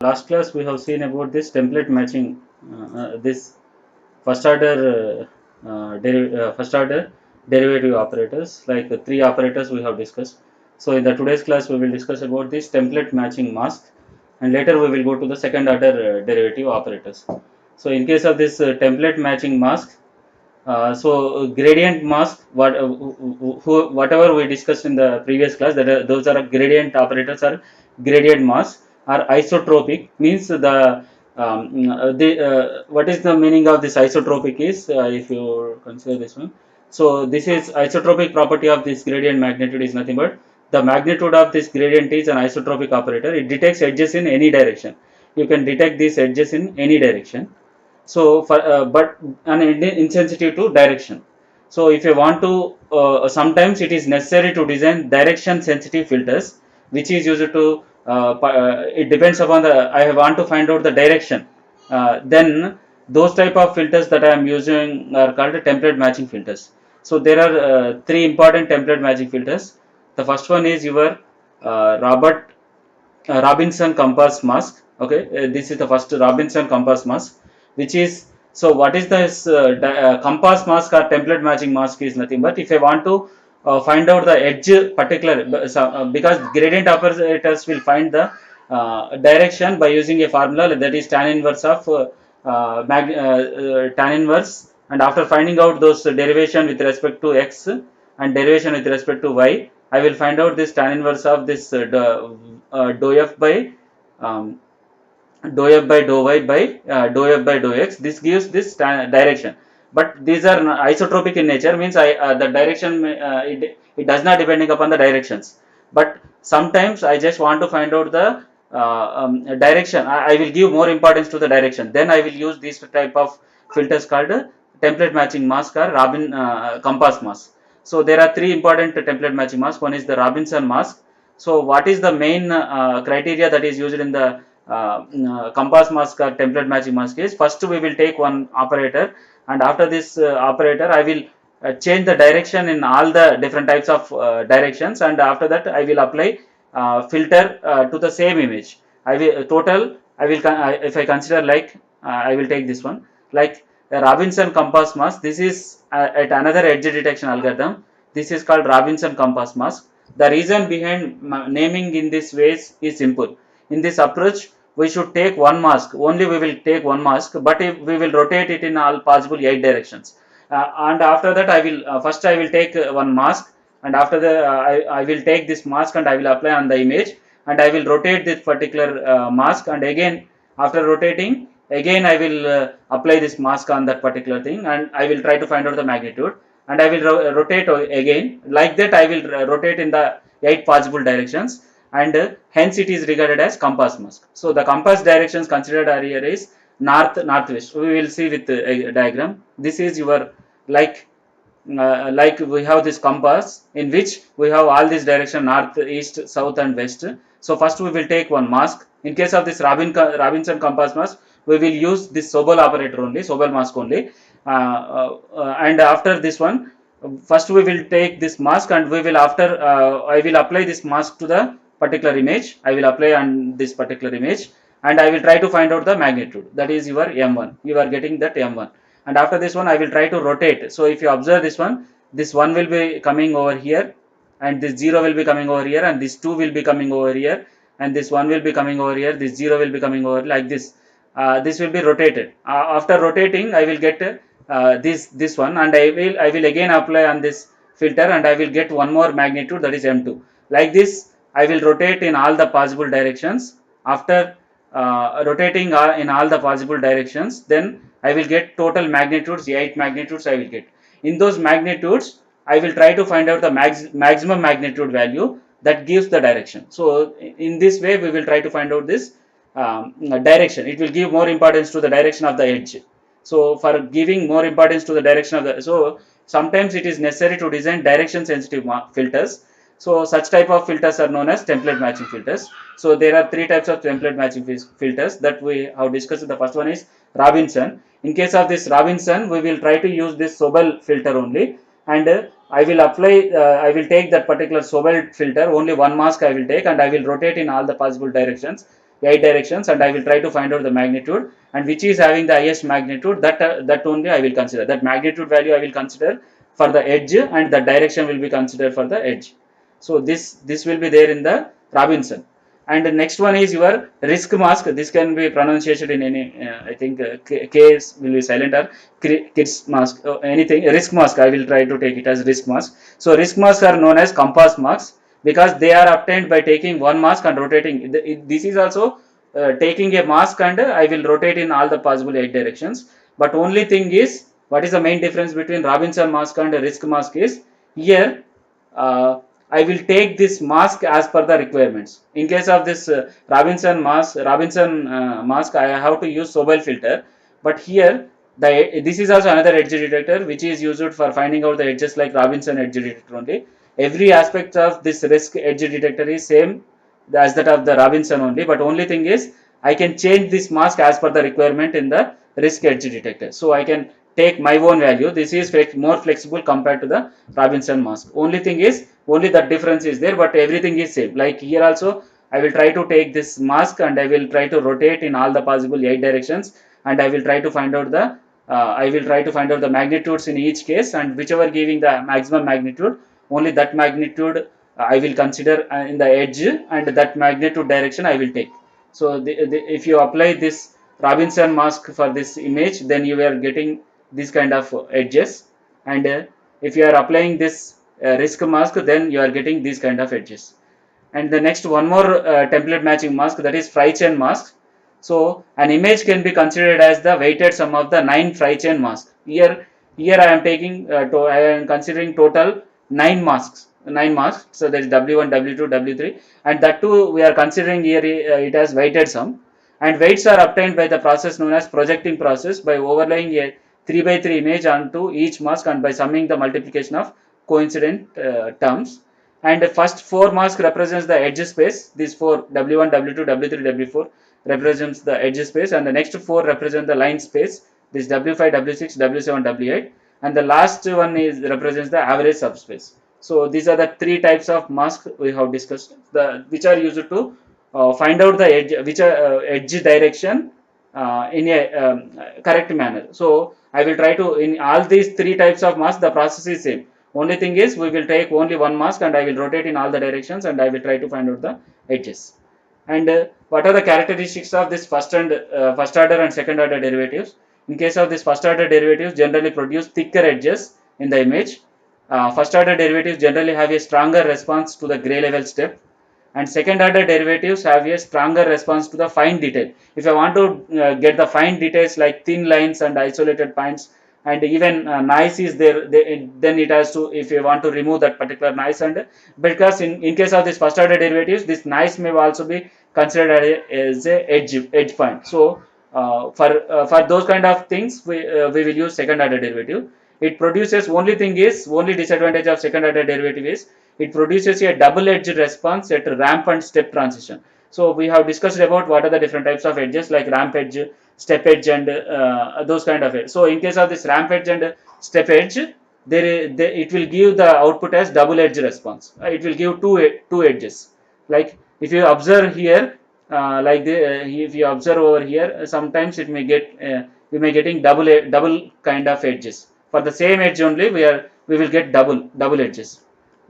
Last class we have seen about this template matching, this first order first order derivative operators, like three operators we have discussed. So in the today's class we will discuss about this template matching mask, and later we will go to the second order derivative operators. So in case of this template matching mask, gradient mask, whatever we discussed in the previous class, those are gradient operators or gradient mask are isotropic, means what is the meaning of this isotropic is, if you consider this one. So this is isotropic property of this gradient magnitude is nothing but the magnitude of this gradient is an isotropic operator. It detects edges in any direction. You can detect these edges in any direction. So but an insensitive to direction. So if you want to, sometimes it is necessary to design direction sensitive filters, which is used to, it depends upon the, I want to find out the direction, then those type of filters that I am using are called template matching filters. So there are three important template matching filters. The first one is your Robinson compass mask. Okay, this is the first Robinson compass mask, which is, so what is this compass mask or template matching mask is nothing but if I want to find out the edge particular, because gradient operators will find the direction by using a formula that is tan inverse of tan inverse, and after finding out those derivation with respect to x and derivation with respect to y, I will find out this tan inverse of this dou f by um, dou f by dou y by dou f by dou x. This gives this direction, but these are isotropic in nature, means the direction, it does not depending upon the directions. But sometimes I just want to find out the direction. I will give more importance to the direction, then I will use this type of filters called template matching mask or Robin compass mask. So there are three important template matching mask. One is the Robinson mask. So what is the main criteria that is used in the compass mask or template matching mask is, first we will take one operator, and after this operator I will change the direction in all the different types of directions, and after that I will apply filter to the same image. I will total, I will if I consider like I will take this one, like a Robinson compass mask. This is at another edge detection algorithm. This is called Robinson compass mask. The reason behind naming in this ways is simple. In this approach, we should take one mask, only we will take one mask, but if we will rotate it in all possible 8 directions. And after that I will first I will take one mask, and after the I will take this mask and I will apply on the image, and I will rotate this particular mask, and again after rotating again I will apply this mask on that particular thing, and I will try to find out the magnitude, and I will rotate again, like that I will rotate in the 8 possible directions, and hence it is regarded as compass mask. So the compass directions considered are here is north, northwest. We will see with a diagram. This is your, like like we have this compass in which we have all these direction, north, east, south and west. So first we will take one mask. In case of this Robinson compass mask, we will use this Sobel operator only, Sobel mask only, and after this one, first we will take this mask, and we will after I will apply this mask to the particular image. I will apply on this particular image, and I will try to find out the magnitude, that is your m1. You are getting that m1, and after this one I will try to rotate. So if you observe this one will be coming over here, and this 0 will be coming over here, and this 2 will be coming over here, and this 1 will be coming over here, this 0 will be coming over like this. This will be rotated. After rotating I will get this one, and I will again apply on this filter, and I will get one more magnitude, that is m2. Like this I will rotate in all the possible directions. After rotating in all the possible directions, then I will get total magnitudes, 8 magnitudes I will get. In those magnitudes I will try to find out the maximum magnitude value that gives the direction. So in this way we will try to find out this direction. It will give more importance to the direction of the edge. So for giving more importance to the direction of the, so sometimes it is necessary to design direction sensitive filters. So such type of filters are known as template matching filters. So there are three types of template matching filters that we have discussed. The first one is Robinson. In case of this Robinson, we will try to use this Sobel filter only, and I will apply, I will take that particular Sobel filter, only one mask I will take, and I will rotate in all the possible directions. 8 directions, and I will try to find out the magnitude, and which is having the highest magnitude, that only I will consider. That magnitude value I will consider for the edge, and the direction will be considered for the edge. So this will be there in the Robinson. And the next one is your risk mask. This can be pronunciation in any, I think K will be silent, or kids mask, anything. Risk mask, I will try to take it as risk mask. So risk masks are known as compass masks because they are obtained by taking one mask and rotating. This is also taking a mask, and I will rotate in all the possible 8 directions. But only thing is, what is the main difference between Robinson mask and risk mask is, here I will take this mask as per the requirements. In case of this Robinson mask, I have to use Sobel filter. But here, this is also another edge detector which is used for finding out the edges like Robinson edge detector only. Every aspect of this risk edge detector is same as that of the Robinson only. But only thing is, I can change this mask as per the requirement in the risk edge detector. So I can take my own value. This is more flexible compared to the Robinson mask. Only thing is, only that difference is there, but everything is same. Like here also, I will try to take this mask and I will try to rotate in all the possible 8 directions, and I will try to find out the magnitudes in each case, and whichever giving the maximum magnitude, only that magnitude I will consider in the edge, and that magnitude direction I will take. So if you apply this Robinson mask for this image, then you are getting this kind of edges, and if you are applying this risk mask, then you are getting these kind of edges. And the next one more template matching mask, that is Fry chain mask. So an image can be considered as the weighted sum of the 9 Fry chain masks. Here I am taking I am considering total 9 masks. So there is W1, W2, W3, and that too we are considering here it as weighted sum. And weights are obtained by the process known as projecting process by overlaying a 3 by 3 image onto each mask and by summing the multiplication of coincident terms. And the first 4 mask represents the edge space. These 4, W1, W2, W3, W4 represents the edge space, and the next 4 represent the line space. This W5, W6, W7, W8, and the last one is represents the average subspace. So these are the 3 types of masks we have discussed, which are used to find out the edge, which are edge direction in a correct manner. So I will try to, in all these 3 types of masks, the process is same. Only thing is, we will take only one mask and I will rotate in all the directions, and I will try to find out the edges. And what are the characteristics of this first order and second order derivatives? In case of this first order derivatives, generally produce thicker edges in the image. First order derivatives generally have a stronger response to the gray level step, and second order derivatives have a stronger response to the fine detail. If I want to get the fine details like thin lines and isolated points, and even noise is there, then it has to, if you want to remove that particular noise, and because in case of this first order derivatives, this noise may also be considered as a edge point. So for those kind of things, we will use second order derivative. It produces, only disadvantage of second order derivative is it produces a double edge response at ramp and step transition. So we have discussed about what are the different types of edges like ramp edge, step edge, and those kind of edge. So in case of this ramp edge and step edge, it will give the output as double edge response. It will give two edges. Like if you observe here, if you observe over here, sometimes it may get we may getting double kind of edges. For the same edge only, we will get double edges.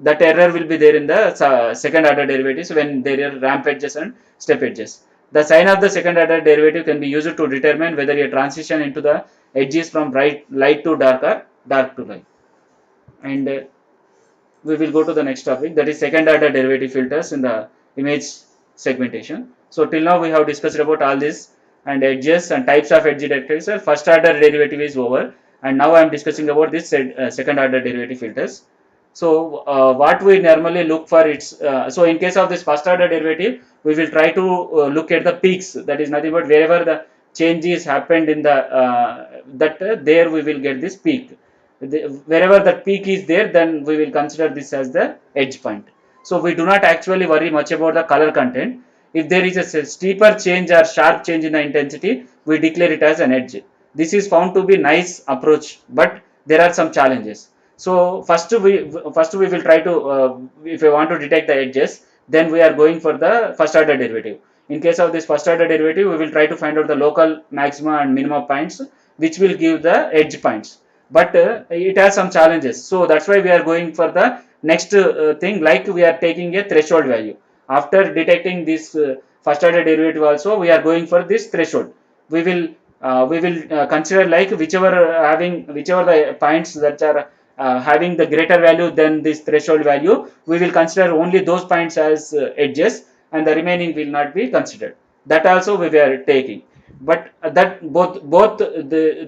That error will be there in the second order derivatives when there are ramp edges and step edges. The sign of the second order derivative can be used to determine whether a transition into the edge is from light to dark or dark to light. And we will go to the next topic, that is second order derivative filters in the image segmentation. So till now we have discussed about all this and edges and types of edge detectors. First order derivative is over, and now I am discussing about this second order derivative filters. So what we normally look for, it's so in case of this first order derivative, we will try to look at the peaks. That is nothing but wherever the changes happened in the there we will get this peak. Wherever the peak is there, then we will consider this as the edge point. So we do not actually worry much about the color content. If there is a steeper change or sharp change in the intensity, we declare it as an edge. This is found to be nice approach, but there are some challenges. So first we will try to if we want to detect the edges, then we are going for the first order derivative. in case of this first order derivative, we will try to find out the local maxima and minima points, which will give the edge points. But it has some challenges. So that's why we are going for the next thing, like we are taking a threshold value. After detecting this first order derivative also, we are going for this threshold. We will consider like whichever the points that are having the greater value than this threshold value, we will consider only those points as edges, and the remaining will not be considered. That also we were taking, but that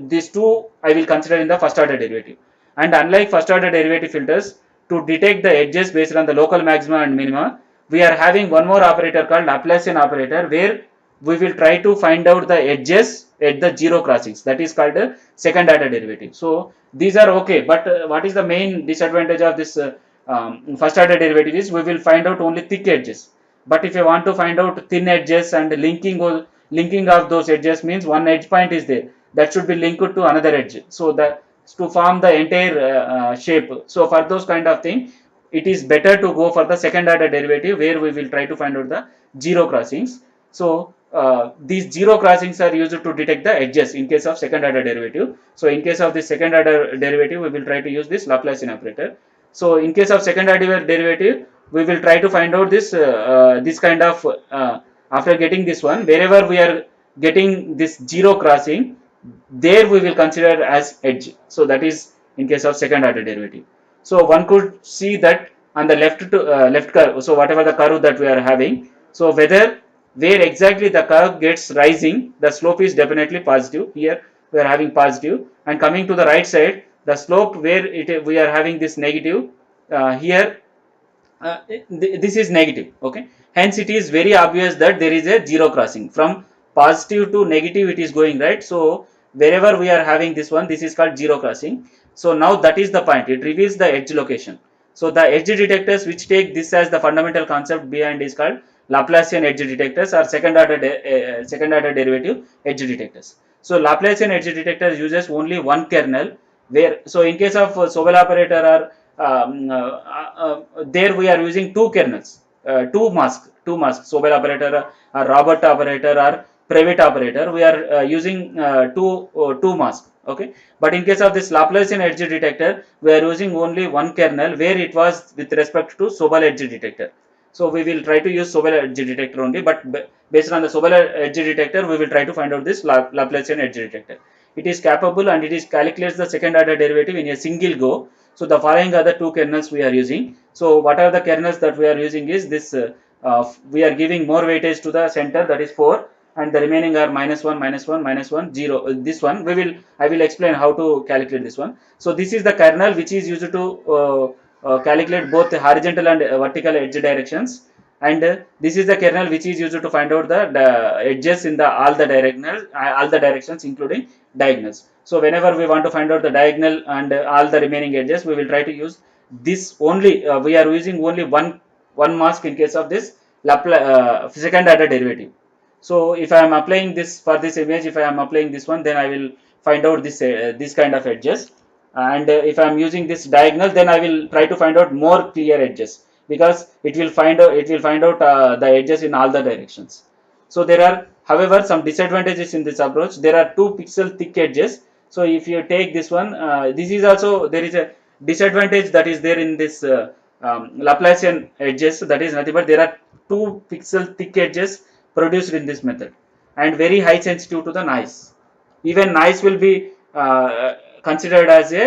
these two I will consider in the first order derivative. And unlike first order derivative filters, to detect the edges based on the local maxima and minima, we are having one more operator called Laplacian operator, where we will try to find out the edges at the zero crossings. That is called a second order derivative. So these are okay, but what is the main disadvantage of this first order derivative is we will find out only thick edges. But if you want to find out thin edges and linking of those edges, means one edge point is there that should be linked to another edge, so that to form the entire shape. So for those kind of thing, it is better to go for the second order derivative, where we will try to find out the zero crossings. So these zero crossings are used to detect the edges in case of second order derivative. So in case of the second order derivative, we will try to use this Laplacian operator. So in case of second order derivative, we will try to find out this kind of after getting this one, wherever we are getting this zero crossing, there we will consider as edge. So that is in case of second order derivative. So one could see that on the left curve, so whatever the curve that we are having, so where exactly the curve gets rising, the slope is definitely positive. Here we are having positive, and coming to the right side, the slope where we are having this negative, here this is negative. Okay, hence it is very obvious that there is a zero crossing. From positive to negative it is going, right? So wherever we are having this one, this is called zero crossing. So now that is the point, it reveals the edge location. So the edge detectors which take this as the fundamental concept behind is called Laplacian edge detectors, or second order derivative edge detectors. So Laplacian edge detector uses only one kernel, where, so in case of Sobel operator or there we are using two kernels, two masks, Sobel operator or Robert operator or private operator, we are using two masks. Okay, but in case of this Laplacian edge detector, we are using only one kernel, where it was with respect to Sobel edge detector. So we will try to use Sobel edge detector only, but based on the Sobel edge detector, we will try to find out this Laplacian edge detector. It is capable and it is calculates the second order derivative in a single go. So the following are the two kernels we are using. So what are the kernels that we are using is this, we are giving more weightage to the center, that is 4, and the remaining are -1, -1, -1, 0. This one I will explain how to calculate this one. So this is the kernel which is used to calculate both the horizontal and vertical edge directions, and this is the kernel which is used to find out the edges in the all the directions including diagonals. So whenever we want to find out the diagonal and all the remaining edges, we will try to use this only. We are using only one mask in case of this second order derivative. So if I am applying this for this image, if I am applying this one, then I will find out this kind of edges. And if I am using this diagonal, then I will try to find out more clear edges, because it will find out the edges in all the directions. So there are, however, some disadvantages in this approach. There are 2 pixel thick edges. So if you take this one, this is also, there is a disadvantage that is there in this Laplacian edges. That is nothing but there are 2 pixel thick edges produced in this method, and very high sensitive to the noise. Even noise will be considered as a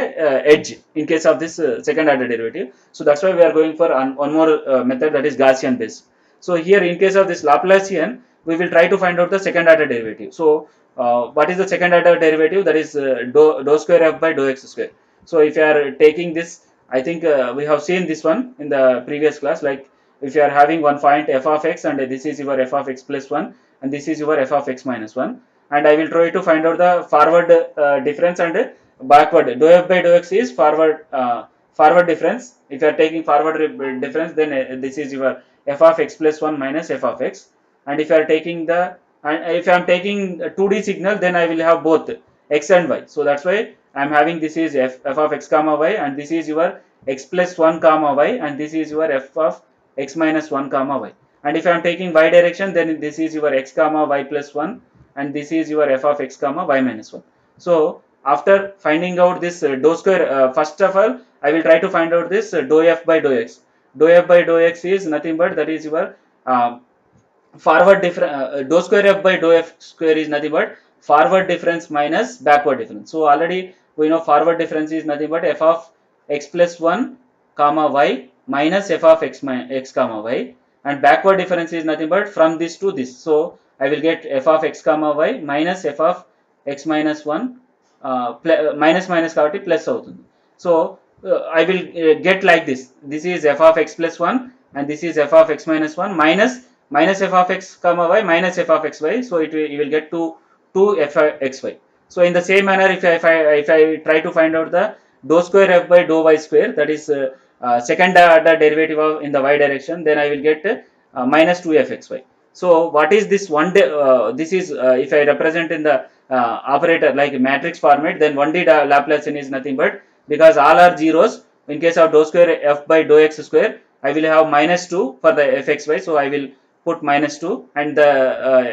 edge in case of this second order derivative. So that's why we are going for one more method, that is Gaussian based. So here in case of this Laplacian, we will try to find out the second order derivative. So what is the second order derivative? That is dou square f by dou x square. So if you are taking this, I think we have seen this one in the previous class, like if you are having one point f of x, and this is your f of x plus 1, and this is your f of x minus 1, and I will try to find out the forward difference and backward. Dou f by dou x is forward difference. If you are taking forward difference, then this is your f of x plus 1 minus f of x. And if you are taking if I am taking a 2D signal, then I will have both x and y. So that's why I am having this is f of x comma y, and this is your x plus 1 comma y, and this is your f of x minus 1 comma y. and if I am taking y direction, then this is your x comma y plus 1, and this is your f of x comma y minus 1. So after finding out this dou square, first of all I will try to find out this dou f by dou x. Dou f by dou x is nothing but that is your forward difference. Dou square f by dou f square is nothing but forward difference minus backward difference. So already we know forward difference is nothing but f of x plus 1 comma y minus f of x comma y, and backward difference is nothing but from this to this. So I will get f of x comma y minus f of x minus 1 minus minus కాబట్టి plus అవుతుంది. So I will get like this. This is f of x plus 1 and this is f of x minus 1 minus f of x comma y minus f of xy. So you will get to 2 f of xy. So in the same manner, if I try to find out the dou square f by dou y square, that is second order derivative of in the y direction, then I will get minus 2 f xy. So what is this this is if I represent in the operator like matrix format, then 1D Laplacian is nothing but, because all are zeros, in case of dou square f by dou x square, I will have minus 2 for the fxy. So I will put minus 2, and the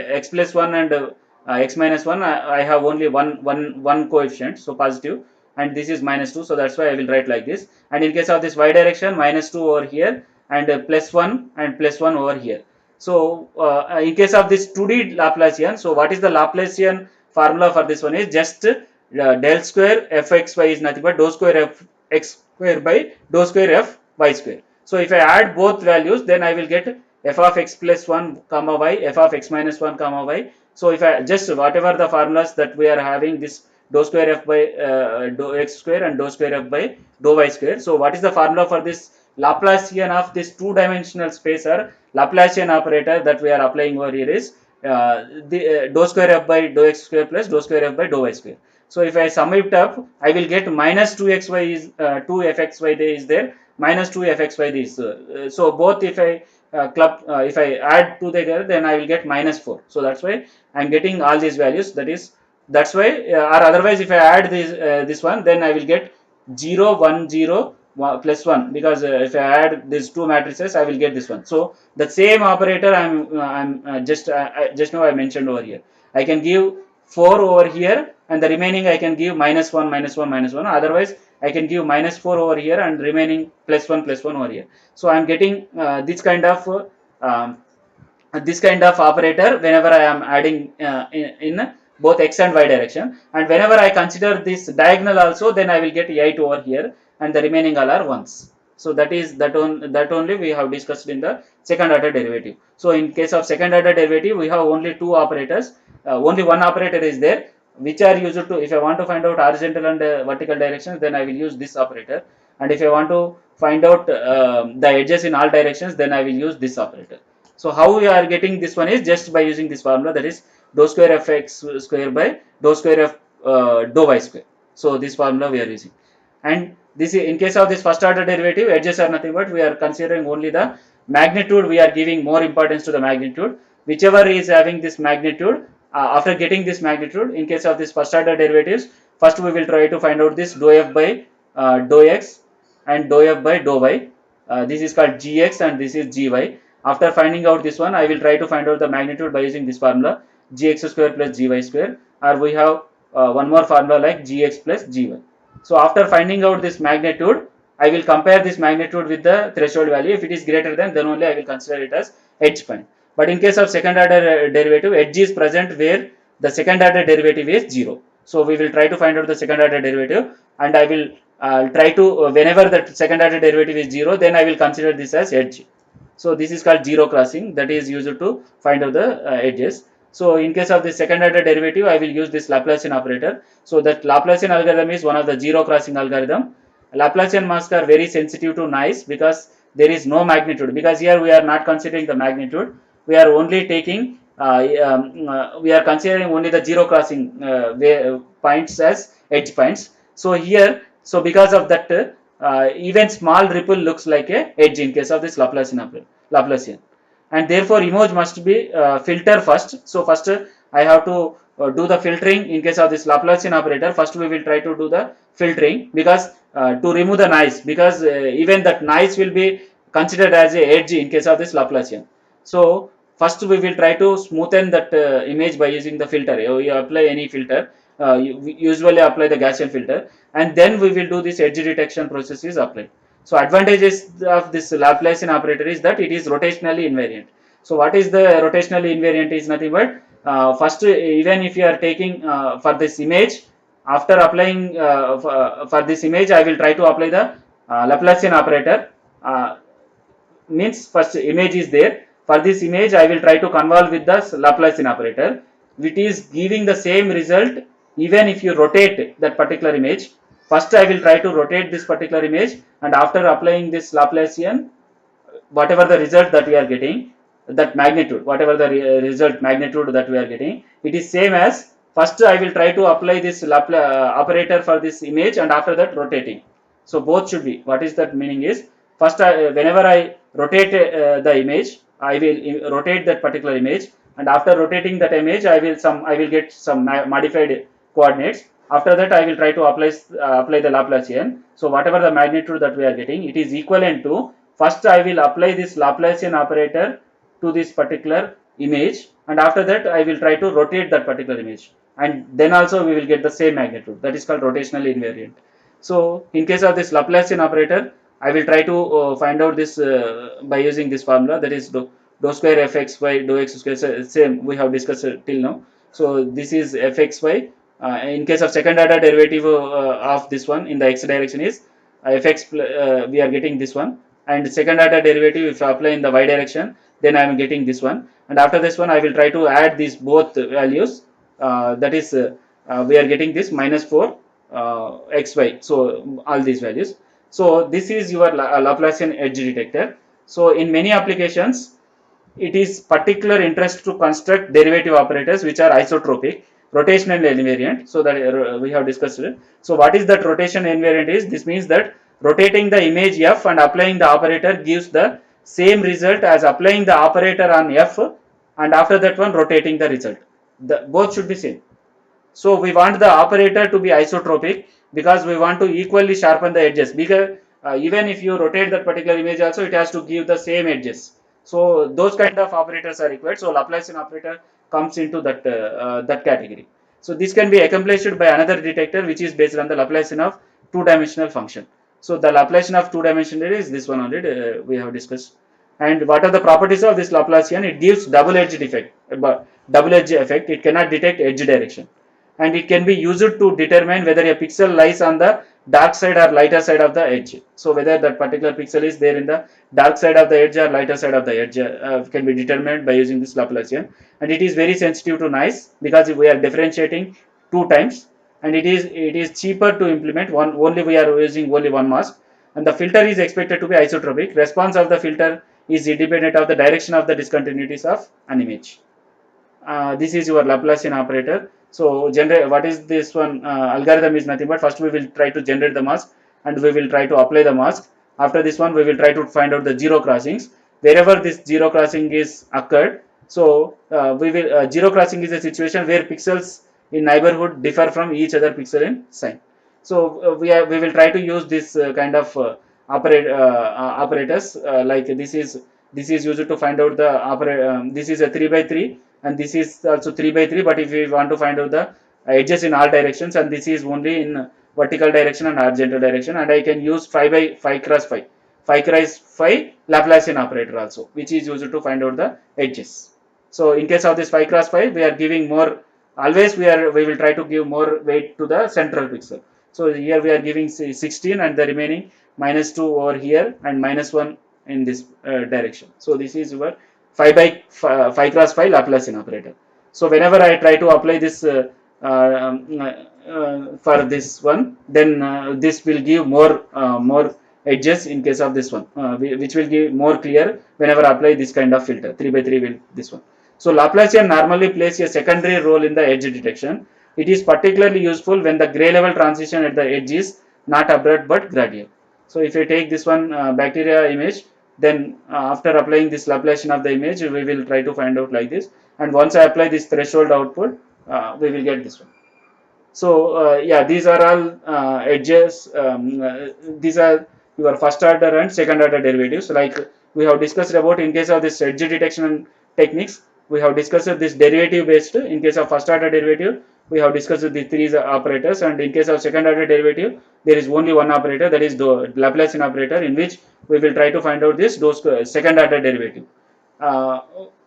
x plus 1 and x minus 1, I have only one coefficient, so positive, and this is minus 2, so that's why I will write like this. And in case of this y direction, minus 2 over here, and plus 1 and plus 1 over here. So in case of this 2D Laplacian, so what is the Laplacian formula for this one is just del square fxy is nothing but dou square f x square by dou square f y square. So if I add both values, then I will get f of x plus 1 comma y, f of x minus 1 comma y. So if I just whatever the formulas that we are having, this dou square f by dou x square and dou square f by dou y square. So what is the formula for this Laplacian of this two-dimensional space or Laplacian operator that we are applying over here is the dou square f by dou x square plus dou square f by dou y square. So if I sum it up, I will get minus 2xy is 2fxy is there, minus 2fxy is so both if I if I add two together, then I will get minus 4. So that's why I am getting all these values. That's why or otherwise if I add this one, then I will get 0 1 0 plus 1, because if I add these two matrices, I will get this one. So the same operator I'm just now I mentioned over here. I can give 4 over here, and the remaining I can give minus 1 minus 1 minus 1. Otherwise I can give minus 4 over here and remaining plus 1 over here. So I'm getting this kind of operator whenever I am adding in both x and y direction, and whenever I consider this diagonal also, then I will get 8 over here, and the remaining all are ones. So that only we have discussed in the second order derivative. So in case of second order derivative, we have only two operators, only one operator is there, which are used to, if I want to find out horizontal and vertical directions, then I will use this operator, and if I want to find out the edges in all directions, then I will use this operator. So how we are getting this one is just by using this formula, that is dou square f x square by dou square f dou y square. So this formula we are using, and this in case of this first order derivative, edges are nothing but we are considering only the magnitude. We are giving more importance to the magnitude, whichever is having this magnitude. After getting this magnitude, in case of this first order derivatives, first we will try to find out this dou f by dou x and dou f by dou y. This is called gx and this is gy. After finding out this one, I will try to find out the magnitude by using this formula, gx square plus gy square, or we have one more formula like gx plus gy. So after finding out this magnitude, I will compare this magnitude with the threshold value. If it is greater than, then only I will consider it as edge point. But in case of second order derivative, edge is present where the second order derivative is 0. So we will try to find out the second order derivative, and I will try to whenever the second order derivative is 0, then I will consider this as edge. So this is called zero crossing, that is used to find out the edges. So in case of the second order derivative, I will use this Laplacian operator. So that Laplacian algorithm is one of the zero crossing algorithm. Laplacian masks are very sensitive to noise because there is no magnitude, because here we are not considering the magnitude. We are only taking we are considering only the zero crossing points as edge points. So here, so because of that, even small ripple looks like a edge in case of this Laplacian, and therefore image must be filtered first. So first I have to do the filtering in case of this Laplacian operator. First we will try to do the filtering, because to remove the noise, because even that noise will be considered as a edge in case of this Laplacian. So first we will try to smoothen that image by using the filter. You apply any filter, we usually apply the Gaussian filter, and then we will do this edge detection process is applied. So advantages of this Laplacian operator is that it is rotationally invariant. So what is the rotationally invariant is nothing but first, even if you are taking for this image, after applying for this image, I will try to apply the Laplacian operator. Means first image is there. For this image, I will try to convolve with the Laplacian operator, which is giving the same result even if you rotate that particular image. First, I will try to rotate this particular image, and after applying this Laplacian, whatever the result that we are getting, that magnitude, whatever the result magnitude that we are getting, it is same as first I will try to apply this operator for this image, and after that rotating. So both should be, what is that meaning is, first whenever I rotate the image, I will rotate that particular image, and after rotating that image, I will get some modified coordinates. After that, I will try to apply the Laplacian. So whatever the magnitude that we are getting, it is equivalent to, first I will apply this Laplacian operator to this particular image, and after that I will try to rotate that particular image, and then also we will get the same magnitude. That is called rotationally invariant. So in case of this Laplacian operator, I will try to find out this by using this formula, that is dou square fx by dou x square, same we have discussed till now. So this is fxy. In case of second order derivative of this one in the x direction is fx, we are getting this one, and second order derivative if I apply in the y direction, then I am getting this one, and after this one I will try to add these both values, that is we are getting this minus 4 xy, so all these values. So this is your Laplacian edge detector. So in many applications, it is particular interest to construct derivative operators which are isotropic, rotational invariant. So that we have discussed it. So what is that rotation invariant is? This means that rotating the image f and applying the operator gives the same result as applying the operator on f, and after that one rotating the result. Both should be same. So we want the operator to be isotropic because we want to equally sharpen the edges, because even if you rotate that particular image also, it has to give the same edges. So those kind of operators are required. So Laplacian operator comes into that category. So this can be accomplished by another detector which is based on the Laplacian of two-dimensional function. So the Laplacian of two-dimensional is this one only, we have discussed. And what are the properties of this Laplacian? It gives double edge effect, double edge effect. It cannot detect edge direction, and it can be used to determine whether a pixel lies on the dark side or lighter side of the edge. So whether that particular pixel is there in the dark side of the edge or lighter side of the edge can be determined by using this Laplacian, and it is very sensitive to noise because we are differentiating two times, and it is cheaper to implement. Only we are using only one mask, and the filter is expected to be isotropic. Response of the filter is independent of the direction of the discontinuities of an image. This is your Laplacian operator. So generate, what is this one algorithm is nothing but, first we will try to generate the mask, and we will try to apply the mask. After this one we will try to find out the zero crossings wherever this zero crossing is occurred. So we will zero crossing is a situation where pixels in neighborhood differ from each other pixel in sign. So we will try to use this kind of operators, like this is used to find out the this is a 3 by 3, and this is also 3 by 3, but if we want to find out the edges in all directions, and this is only in vertical direction and horizontal direction, and I can use 5 by 5 cross 5 5 cross 5 Laplacian operator also, which is used to find out the edges. So in case of this 5 cross 5, we are giving more, always we will try to give more weight to the central pixel. So here we are giving 16, and the remaining minus 2 over here and minus 1 in this direction. So this is your 5 by 5 cross 5 Laplacian operator. So whenever I try to apply this for this one, then this will give more edges in case of this one, which will give more clear whenever I apply this kind of filter. 3 by 3 will this one. So Laplacian normally plays a secondary role in the edge detection. It is particularly useful when the gray level transition at the edge is not abrupt but gradual. So if you take this one bacteria image, then after applying this Laplacian of the image, we will try to find out like this, and once I apply this threshold output, we will get this one. So yeah, these are all edges. These are your first order and second order derivatives. Like we have discussed about in case of this edge detection techniques. We have discussed this derivative based. In case of first order derivative, we have discussed the three operators, and in case of second order derivative, there is only one operator, that is the Laplacian operator, in which we will try to find out this second order derivative. Uh,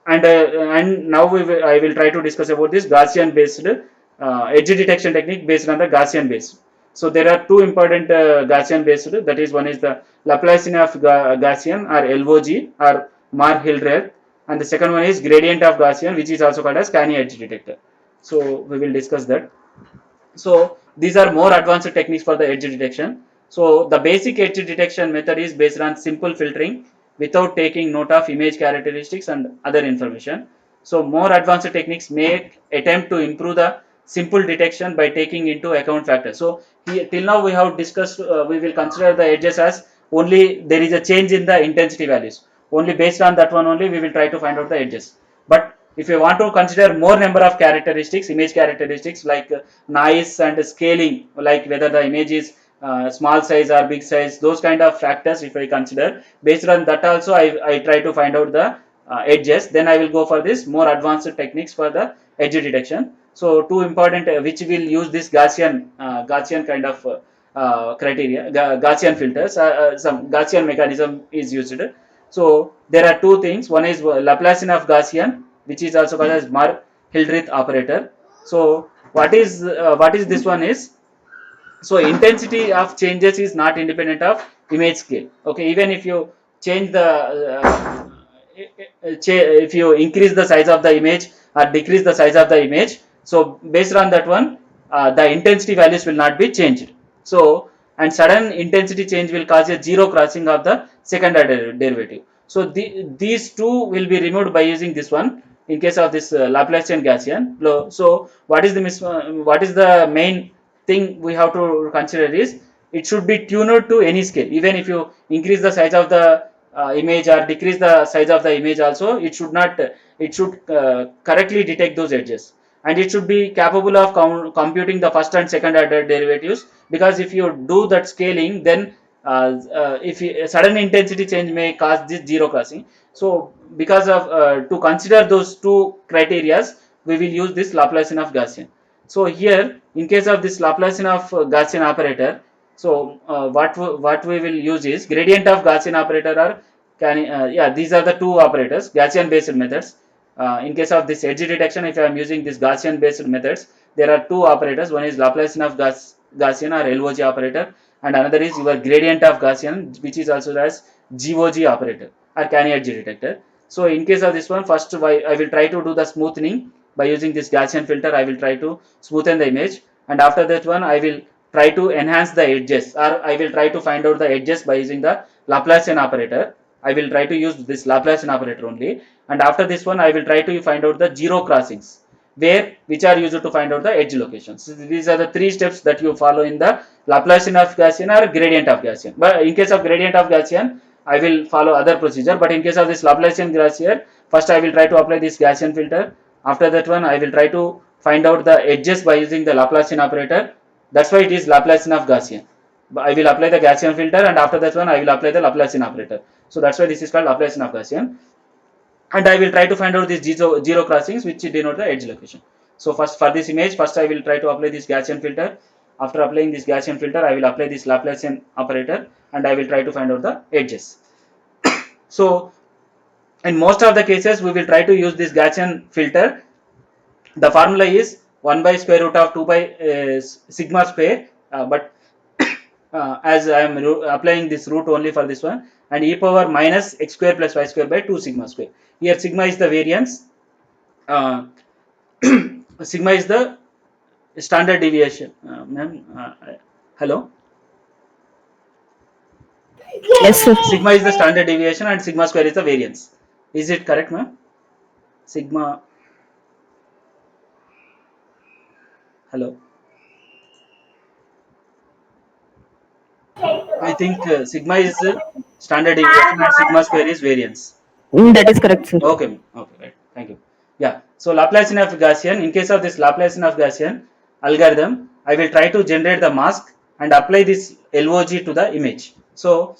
and now I will try to discuss about this Gaussian based edge detection technique based on the Gaussian base. So there are two important Gaussian based, that is, one is the Laplacian of Gaussian, or LOG, or Marr-Hildreth, and the second one is gradient of Gaussian, which is also called as Canny edge detector. So we will discuss that. So these are more advanced techniques for the edge detection. So the basic edge detection method is based on simple filtering without taking note of image characteristics and other information. So more advanced techniques may attempt to improve the simple detection by taking into account factors. So till now we have discussed, we will consider the edges as only there is a change in the intensity values. Only based on that one only we will try to find out the edges. But if you want to consider more number of characteristics, image characteristics, like noise and scaling, like whether the image is small size or big size, those kind of factors, if I consider, based on that also I try to find out the edges, then I will go for this more advanced techniques for the edge detection. So two important which will use this Gaussian kind of criteria, Gaussian filters, some Gaussian mechanism is used. So there are two things. One is Laplacian of Gaussian, which is also called as Marr-Hildreth operator. So what is this one is, so intensity of changes is not independent of image scale. Okay, even if you change the if you increase the size of the image or decrease the size of the image, so based on that one, the intensity values will not be changed. So, and sudden intensity change will cause a zero crossing of the second order derivative. So these two will be removed by using this one in case of this Laplacian Gaussian. So what is the main thing we have to consider is, it should be tuned to any scale. Even if you increase the size of the image or decrease the size of the image also, it should correctly detect those edges, and it should be capable of computing the first and second order derivatives, because if you do that scaling, then if a sudden intensity change may cause this zero crossing. So because of to consider those two criterias, we will use this Laplacian of Gaussian. So here, in case of this Laplacian of Gaussian operator, so what we will use is gradient of Gaussian operator, or these are the two operators, Gaussian based methods. In case of this edge detection, if I am using this Gaussian based methods, there are two operators. One is Laplacian of Gaussian, or LOG operator, and another is your gradient of Gaussian, which is also as GOG operator, or Canny edge detector. So in case of this one, first I will try to do the smoothing by using this Gaussian filter. I will try to smoothen the image, and after that one I will try to enhance the edges, or I will try to find out the edges by using the Laplacian operator. I will try to use this Laplacian operator only, and after this one I will try to find out the zero crossings, which are used to find out the edge locations. So these are the three steps that you follow in the Laplacian of Gaussian or gradient of Gaussian. But in case of gradient of Gaussian, I will follow other procedure, but in case of this Laplacian Gaussian, first I will try to apply this Gaussian filter. After that one, I will try to find out the edges by using the Laplacian operator. That's why it is Laplacian of Gaussian. I will apply the Gaussian filter, and after that one I will apply the Laplacian operator. So that's why this is called Laplacian of Gaussian. And I will try to find out these zero crossings which denote the edge location. So first, for this image, first I will try to apply this Gaussian filter. After applying this Gaussian filter, I will apply this Laplacian operator, and I will try to find out the edges. So in most of the cases, we will try to use this Gaussian filter. The formula is 1 by square root of 2 by sigma square, but as I am applying this root only for this one, and e power minus x square plus y square by 2 sigma square. Here sigma is the variance, sigma is the standard deviation. Ma'am, hello? Yes, sir. Sigma is the standard deviation and sigma square is the variance. Is it correct, ma'am? Sigma, hello? I think sigma is standard deviation and sigma square is variance. That is correct, sir. Okay, okay, right. Thank you. Yeah. So Laplacian of Gaussian. In case of this Laplacian of Gaussian algorithm, I will try to generate the mask and apply this LOG to the image. So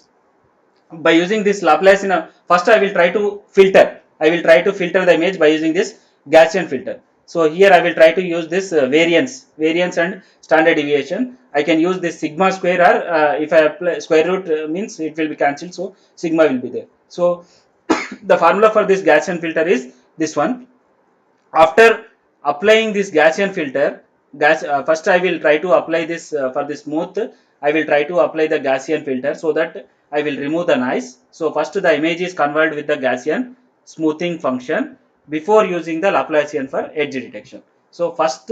by using this Laplacian, first I will try to filter. I will try to filter the image by using this Gaussian filter. So here I will try to use this variance and standard deviation. I can use this sigma square, or if I apply square root means it will be cancelled, so sigma will be there. So the formula for this Gaussian filter is this one. After applying this Gaussian filter, first I will try to apply this for the smooth. I will try to apply the Gaussian filter so that I will remove the noise. So first the image is converted with the Gaussian smoothing function before using the Laplacian for edge detection. So first,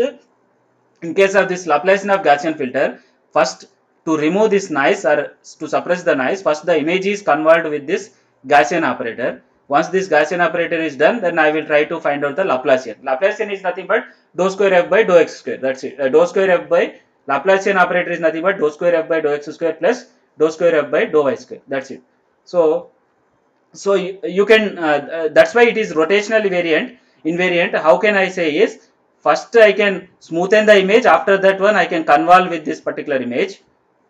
in case of this Laplacian of Gaussian filter, first to remove this noise or to suppress the noise, first the image is converted with this Gaussian operator. Once this Gaussian operator is done, then I will try to find out the Laplacian. Laplacian is nothing but dou square f by dou x square. That's it. Dou square f by Laplacian operator is nothing but dou square f by dou x square plus dou square f by dou y square. That's it. So you can that's why it is rotationally invariant. How can I say is, first I can smoothen the image, after that one I can convolve with this particular image,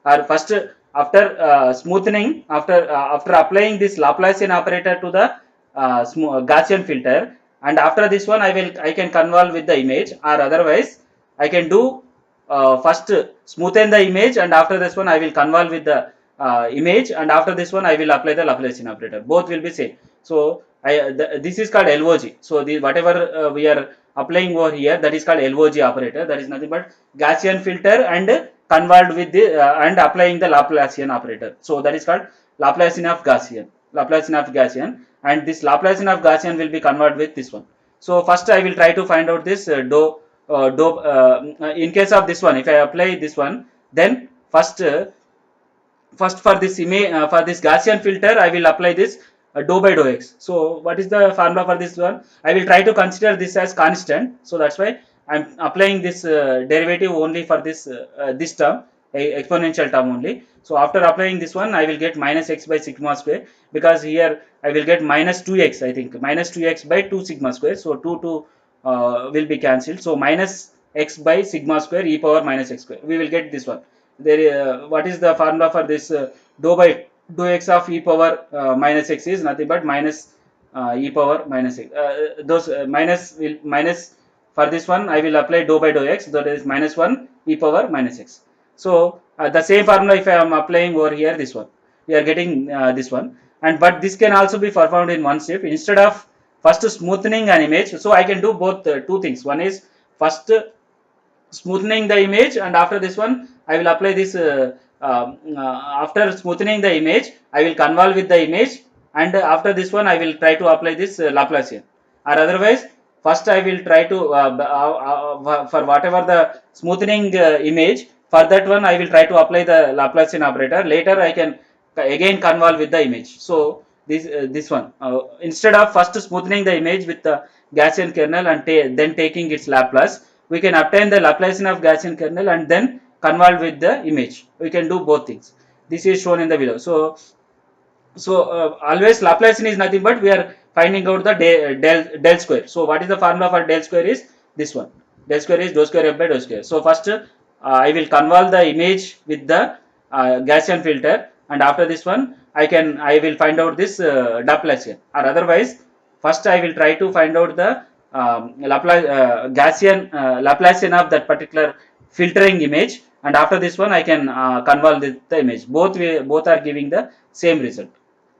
or first after smoothening, after applying this Laplacian operator to the Gaussian filter, and after this one I can convolve with the image, or otherwise I can do first smoothen the image, and after this one I will convolve with the image, and after this one I will apply the Laplacian operator. Both will be same. So this is called LOG. So the whatever we are applying over here, that is called LOG operator. That is nothing but Gaussian filter and convolved with the and applying the Laplacian operator. So that is called Laplacian of Gaussian. And this Laplacian of Gaussian will be converted with this one. So first I will try to find out this in case of this one, if I apply this one, then first for this image for this Gaussian filter I will apply this dou by dou x. So what is the formula for this one? I will try to consider this as constant, so that's why I'm applying this derivative only for this this term, exponential term only. So after applying this one I will get minus x by sigma square, because here I will get minus 2x, I think minus 2x by 2 sigma square. So 2 will be cancelled, so minus x by sigma square e power minus x square, we will get this one. There what is the formula for this dou by dou x of e power minus x is nothing but minus e power minus x. Those minus for this one I will apply dou by dou x, that is minus 1 e power minus x. So the same formula if I am applying over here, this one we are getting this one. And but this can also be performed in one step. Instead of first smoothening an image, so I can do both two things. One is first smoothening the image, and after this one I will apply this after smoothening the image I will convolve with the image, and after this one I will try to apply this Laplacian. Or otherwise first I will try to for whatever the smoothening image, for that one I will try to apply the Laplacian operator. Later I can again convolve with the image. So this one instead of first smoothening the image with the Gaussian kernel and then taking its Laplace, we can obtain the Laplacian of Gaussian kernel and then convolve with the image. We can do both things. This is shown in the below. So always Laplacian is nothing but we are finding out the del square. So what is the formula for del square is this one. Del square is dou square f by dou square. So first I will convolve the image with the Gaussian filter, and after this one I will find out this Laplacian. Or otherwise first I will try to find out the Laplacian of that particular filtering image, and after this one I can convolve the image. Both are giving the same result.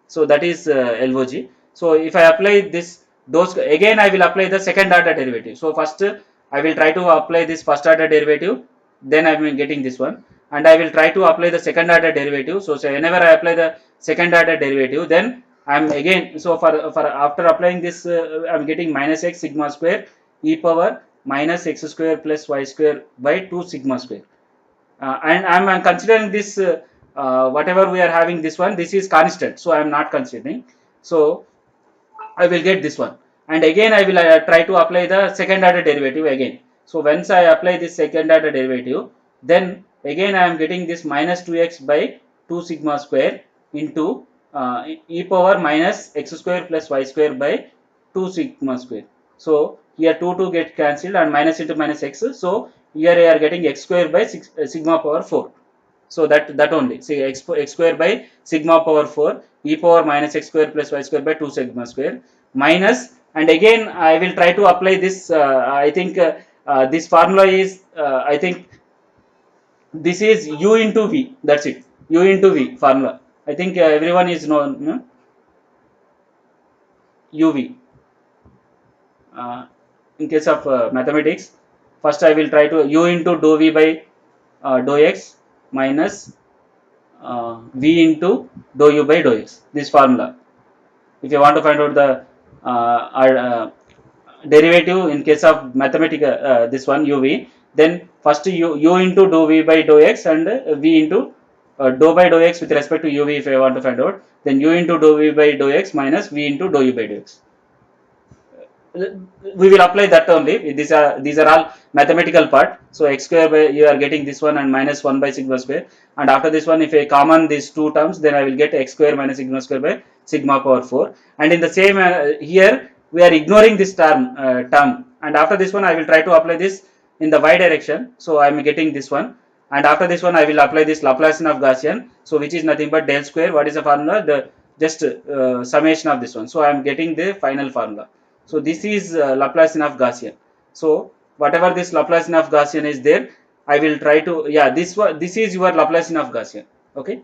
So that is LOG. So if I apply this, those again I will apply the second order derivative. So first I will try to apply this first order derivative, then I am getting this one, and I will try to apply the second order derivative. So whenever I apply the second order derivative, then I am again, so for after applying this I am getting minus x sigma square e power minus x square plus y square by 2 sigma square. And I am considering this whatever we are having this one, this is constant, so I am not considering. So I will get this one, and again I will try to apply the second order derivative again. So once I apply this second order derivative, then again I am getting this minus 2x by 2 sigma square into e power minus x square plus y square by 2 sigma square. So here 2 get cancelled and minus into minus x. So here I are getting x square by sigma power 4. So that only, see, x square by sigma power 4 e power minus x square plus y square by 2 sigma square minus, and again I will try to apply this, I think this formula is, I think this is u into v, that's it, u into v formula. I think everyone is known, uv. In case of mathematics, first I will try to u into dou v by dou x minus v into dou u by dou x, this formula. If you want to find out the derivative in case of mathematical, this one uv, then first u into dou v by dou x and v into dou by dou x with respect to uv. If I want to find out, then u into dou v by dou x minus v into dou u by dou x. We will apply that only. These are all mathematical part. So x square by, you are getting this one, and minus 1 by sigma square, and after this one, if I common these two terms, then I will get x square minus sigma square by sigma power 4. And in the same here we are ignoring this term, and after this one I will try to apply this in the y direction. So I am getting this one, and after this one I will apply this Laplacian of Gaussian, so which is nothing but del square. What is the formula? The just summation of this one. So I am getting the final formula. So this is Laplacian of Gaussian. So whatever this Laplacian of Gaussian is there, I will try to, yeah, this is your Laplacian of Gaussian. Okay,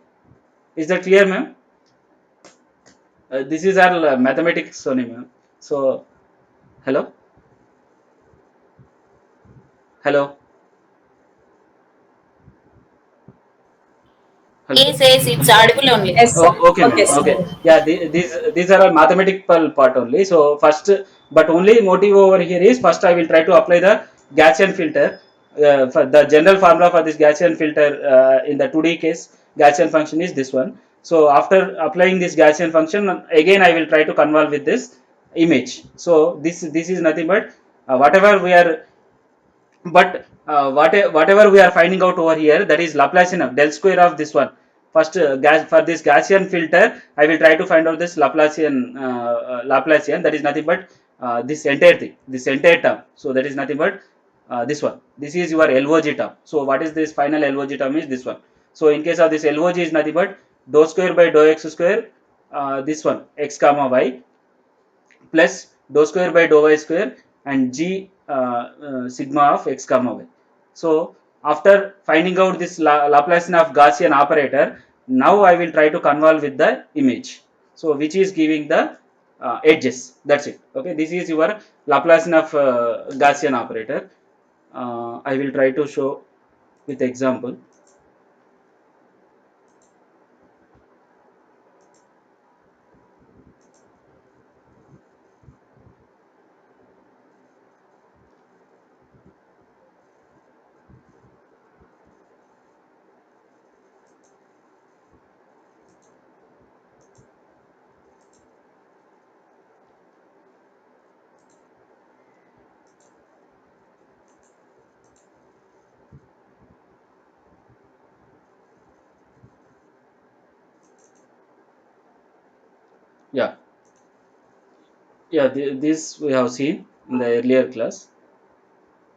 is that clear, ma'am? This is our mathematics only, ma'am. So hello, hello, hello. Yes, yes, it's audible only. Yes, sir. Okay, ma'am. Okay, sir. Okay, yeah, these are all mathematical part only. So first, but only motive over here is, first I will try to apply the Gaussian filter. For the general formula for this Gaussian filter, in the 2D case, Gaussian function is this one. So after applying this Gaussian function, again I will try to convolve with this image. So this is nothing but whatever we are, but whatever we are finding out over here, that is Laplacian of del square of this one. First, for this Gaussian filter, I will try to find out this Laplacian, that is nothing but this entire thing, this entire term. So that is nothing but this one. This is your LOG term. So what is this final LOG term? Is this one. So in case of this LOG is nothing but dou square by dou x square, this one x comma y, plus dou square by dou y square and g sigma of x comma y. So after finding out this Laplacian of Gaussian operator, now I will try to convolve with the image, so which is giving the edges. That's it. Okay, this is your Laplacian of Gaussian operator. I will try to show with example. Yeah, this we have seen in the earlier class.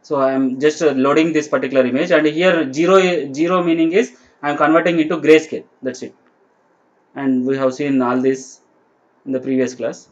So I am just loading this particular image, and here zero meaning is I am converting into grayscale. That's it. And we have seen all this in the previous class.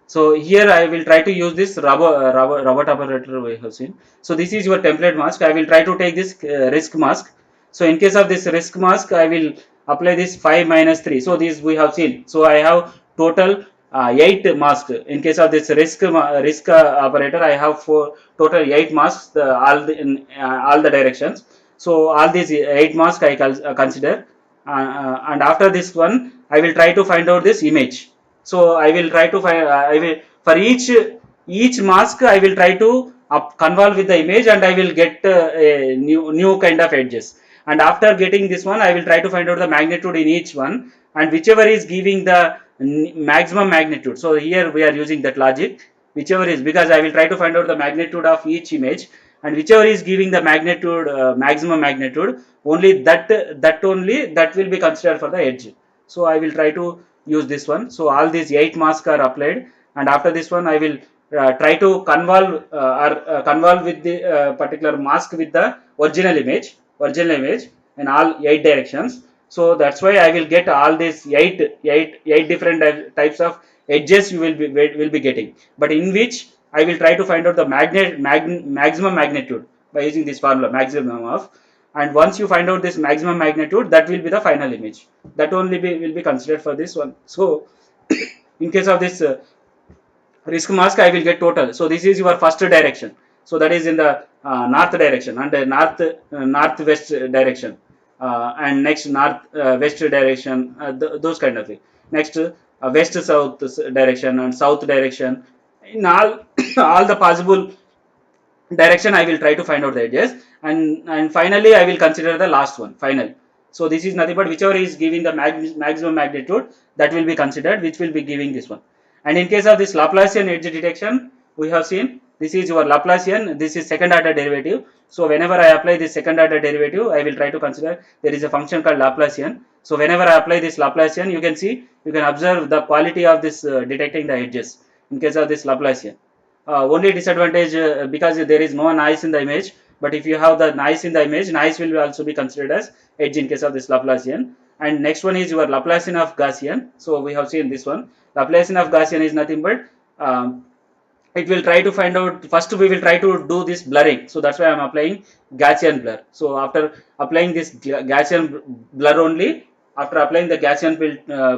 So here I will try to use this robot operator we have seen. So this is your template mask. I will try to take this risk mask. So in case of this risk mask, I will apply this 5 minus 3. So this we have seen. So I have total 8 masks. In case of this risk operator, I have total 8 masks, in all the directions. So all these 8 masks I consider, and after this one, I will try to find out this image. So I will try to find, I will, for each mask I will try to convolve with the image, and I will get a new kind of edges. And after getting this one, I will try to find out the magnitude in each one, and whichever is giving the maximum magnitude. So here we are using that logic, whichever is, because I will try to find out the magnitude of each image, and whichever is giving the magnitude, maximum magnitude, only that will be considered for the edge. So I will try to use this one. So all these 8 masks are applied, and after this one I will try to convolve with the particular mask with the original image, in all 8 directions. So that's why I will get all these eight different types of edges you will be getting, but in which I will try to find out the maximum magnitude by using this formula maximum of, and once you find out this maximum magnitude, that will be the final image, that only will be considered for this one. So in case of this risk mask, I will get total. So this is your first direction, so that is in the north direction, and northwest direction, and next north west direction, those kind of thing. Next west south direction and south direction, in all all the possible direction I will try to find out the edges, and finally I will consider the last one final. So this is nothing but whichever is giving the maximum magnitude, that will be considered, which will be giving this one. And in case of this Laplacian edge detection, we have seen this is your Laplacian, this is second order derivative. So whenever I apply this second order derivative, I will try to consider there is a function called Laplacian. So whenever I apply this Laplacian, you can see, you can observe the quality of this detecting the edges in case of this Laplacian. Only disadvantage, because there is no noise in the image, but if you have the noise in the image, noise will also be considered as edge in case of this Laplacian. And next one is your Laplacian of Gaussian. So we have seen this one. Laplacian of Gaussian is nothing but it will try to find out, first we will try to do this blurring, so that's why I am applying Gaussian blur. So after applying this Gaussian blur only, after applying the Gaussian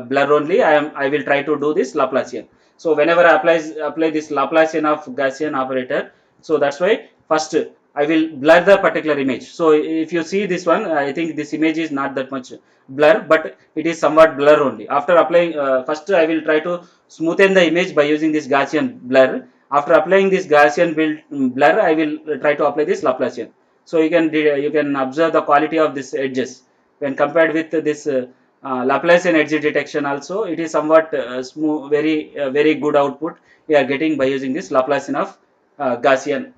blur only, I will try to do this Laplacian. So whenever I apply this Laplacian of Gaussian operator, so that's why first I will blur the particular image. So if you see this one, I think this image is not that much blur, but it is somewhat blur only. After applying, first I will try to smoothen the image by using this Gaussian blur. After applying this Gaussian blur, I will try to apply this Laplacian. So you can observe the quality of these edges when compared with this Laplacian edge detection. Also, it is somewhat smooth, very good output we are getting by using this Laplacian of Gaussian